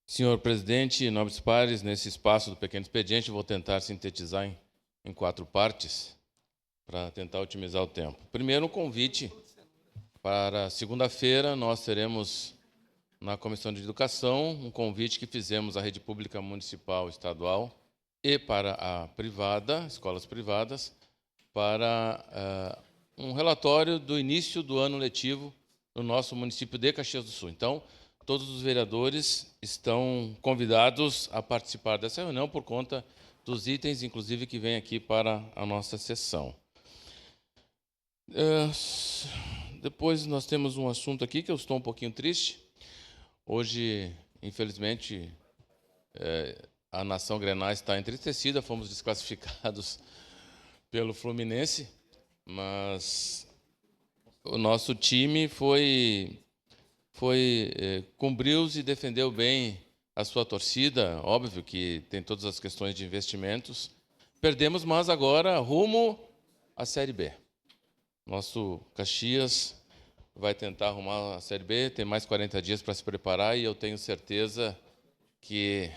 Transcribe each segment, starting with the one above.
Senhor presidente, nobres pares, nesse espaço do pequeno expediente, vou tentar sintetizar em 4 partes para tentar otimizar o tempo. Primeiro, um convite para segunda-feira, nós teremos na Comissão de Educação um convite que fizemos à rede pública municipal, estadual e para a privada, escolas privadas, para um relatório do início do ano letivo no nosso município de Caxias do Sul. Então, todos os vereadores estão convidados a participar dessa reunião por conta dos itens, inclusive, que vêm aqui para a nossa sessão. Depois nós temos um assunto aqui que eu estou um pouquinho triste. Hoje, infelizmente, a nação Grenais está entristecida, fomos desclassificados pelo Fluminense, mas o nosso time cumpriu-se e defendeu bem a sua torcida. Óbvio que tem todas as questões de investimentos. Perdemos, mas agora rumo à Série B. Nosso Caxias vai tentar arrumar a Série B, tem mais 40 dias para se preparar e eu tenho certeza que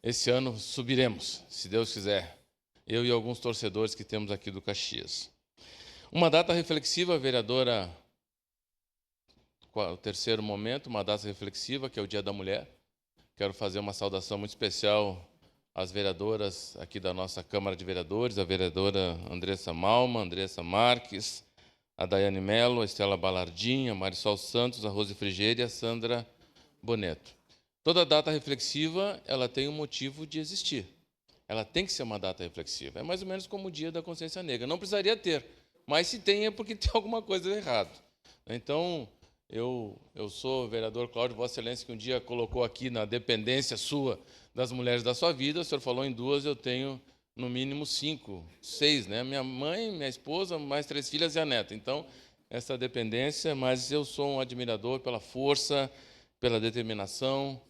esse ano subiremos, se Deus quiser. Eu e alguns torcedores que temos aqui do Caxias. Uma data reflexiva, vereadora, o terceiro momento, uma data reflexiva, que é o Dia da Mulher. Quero fazer uma saudação muito especial às vereadoras aqui da nossa Câmara de Vereadores, a vereadora Andressa Malma, Andressa Marques, a Daiane Mello, a Estela Balardim, a Marisol Santos, a Rose Frigeira e a Sandra Boneto. Toda data reflexiva, ela tem um motivo de existir. Ela tem que ser uma data reflexiva. É mais ou menos como o Dia da Consciência Negra. Não precisaria ter, mas se tem é porque tem alguma coisa errada. Então, eu sou vereador Cláudio, Vossa Excelência, que um dia colocou aqui na dependência sua das mulheres da sua vida. O senhor falou em 2, eu tenho no mínimo 5, 6, né? Minha mãe, minha esposa, mais 3 filhas e a neta. Então, essa dependência, mas eu sou um admirador pela força, pela determinação,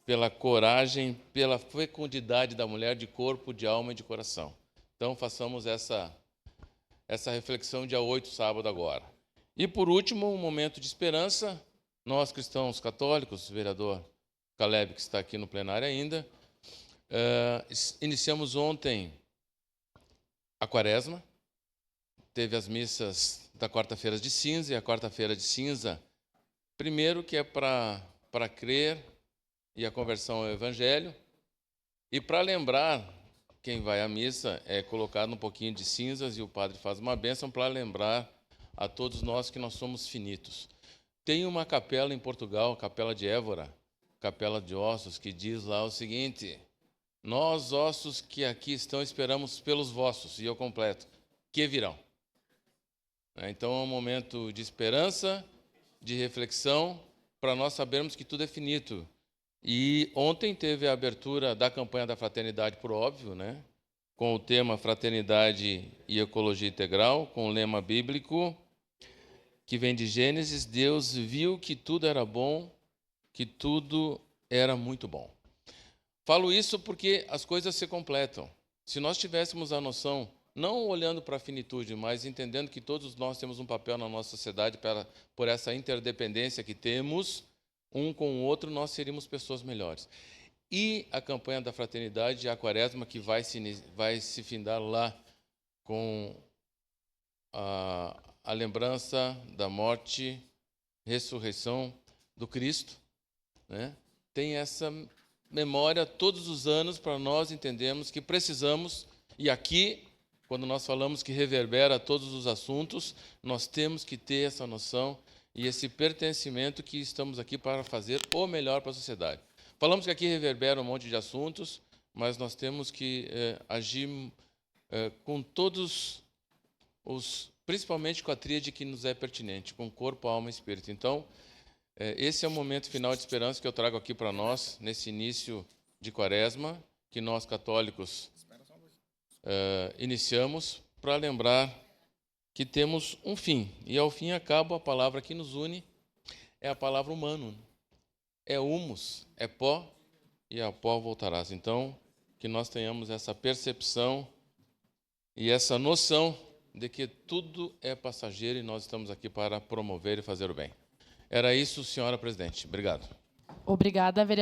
pela coragem, pela fecundidade da mulher de corpo, de alma e de coração. Então, façamos essa reflexão dia 8, sábado agora. E, por último, um momento de esperança. Nós, cristãos católicos, o vereador Caleb, que está aqui no plenário ainda, iniciamos ontem a quaresma. Teve as missas da quarta-feira de cinza, e a quarta-feira de cinza, primeiro, que é para crer e a conversão ao Evangelho, e para lembrar, quem vai à missa é colocado um pouquinho de cinzas e o padre faz uma bênção para lembrar a todos nós que nós somos finitos. Tem uma capela em Portugal, Capela de Évora, Capela de Ossos, que diz lá o seguinte: nós, ossos que aqui estão, esperamos pelos vossos, e eu completo, que virão. Então é um momento de esperança, de reflexão, para nós sabermos que tudo é finito. E ontem teve a abertura da campanha da Fraternidade, por óbvio, né? Com o tema Fraternidade e Ecologia Integral, com o lema bíblico que vem de Gênesis: Deus viu que tudo era bom, que tudo era muito bom. Falo isso porque as coisas se completam. Se nós tivéssemos a noção, não olhando para a finitude, mas entendendo que todos nós temos um papel na nossa sociedade por essa interdependência que temos, um com o outro, nós seríamos pessoas melhores. E a campanha da Fraternidade e a Quaresma, que vai se findar lá com a lembrança da morte, ressurreição do Cristo, né? Tem essa memória todos os anos para nós entendermos que precisamos, e aqui, quando nós falamos que reverbera todos os assuntos, nós temos que ter essa noção e esse pertencimento que estamos aqui para fazer o melhor para a sociedade. Falamos que aqui reverbera um monte de assuntos, mas nós temos que agir com todos principalmente com a tríade que nos é pertinente, com corpo, alma e espírito. Então, esse é o momento final de esperança que eu trago aqui para nós, nesse início de quaresma, que nós católicos iniciamos, para lembrar que temos um fim. E ao fim e ao cabo, a palavra que nos une é a palavra humano. É humus, é pó, e ao pó voltarás. Então, que nós tenhamos essa percepção e essa noção de que tudo é passageiro e nós estamos aqui para promover e fazer o bem. Era isso, senhora presidente. Obrigado. Obrigada, vereadora.